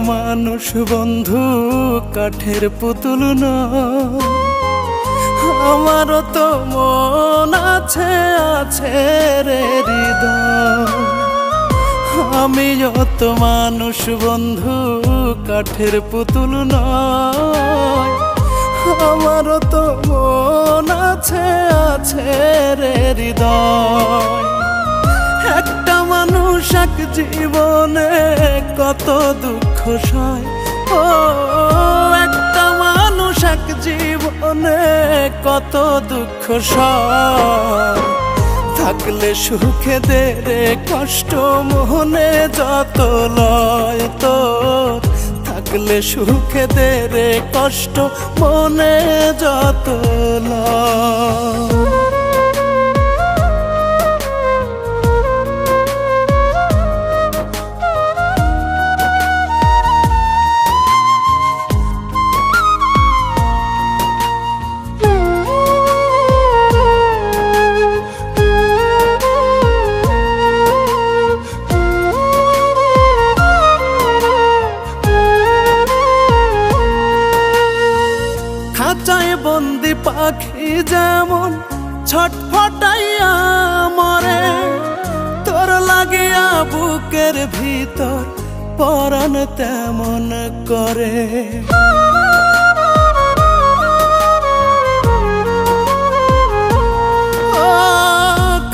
মানুষ বন্ধু কাঠের পুতুল নয়, আমারও তো মন আছে, আছে রে হৃদয়। আমিও তো মানুষ বন্ধু কাঠের পুতুল নয়, আমারও তো মন আছে, আছে রে হৃদয়। একটা মানুষ এক জীবনে কত দুঃখ সয়, ও একটা মানুষ এক জীবনে কত দুঃখ সয়। থাকলে সুখে দে রে কষ্ট মনে যত লয় তোর, থাকলে সুখে দে রে কষ্ট মনে যত লয়। খাঁচায় বন্দি পাখি যেমন ছটফটাইয়া মরে, তোর লাগিয়া বুকের ভিতর পরাণ তেমন করে।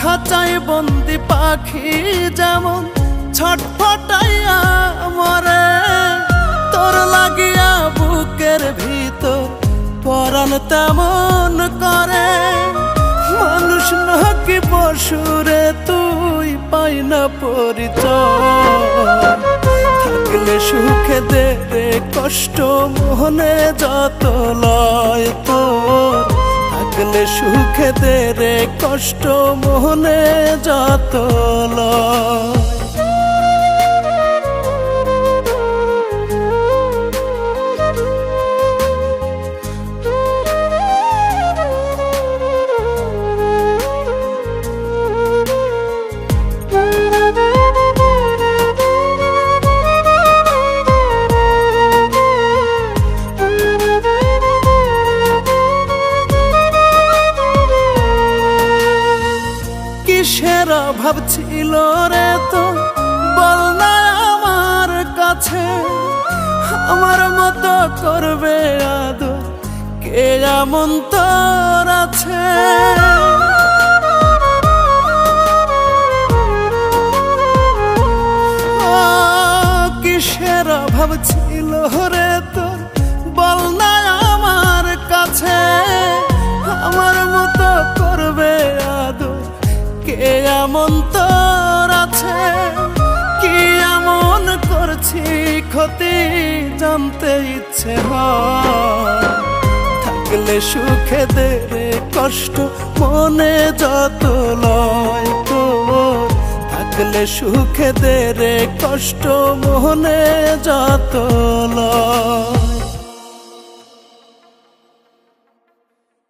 খাঁচায় বন্দি পাখি যেমন ছটফটাইয়া মরে, তোর লাগিয়া বুকের ভিতর পরাণ তেমন করে। মানুষ নাকি পশুরে তুই পাই না পরিচয়, থাকলে সুখে দে রে কষ্ট মনে যত লয় তোর, থাকলে সুখে দে রে কষ্ট মনে যত লয়। কিসের অভাব ছিল রে তো বল না আমার কাছে, আমার মতো করবে আদর কে এমন তোর আছে। কিসের অভাব ছিল রে তোর বল না আমার কাছে, আমার মতো করবে আদর কে এমন তোর আছে। কি এমন করছি ক্ষতি জানতে ইচ্ছে হয়, থাকলে সুখে দে রে কষ্ট মনে যত লয় তোর, থাকলে সুখে দে রে কষ্ট মনে যত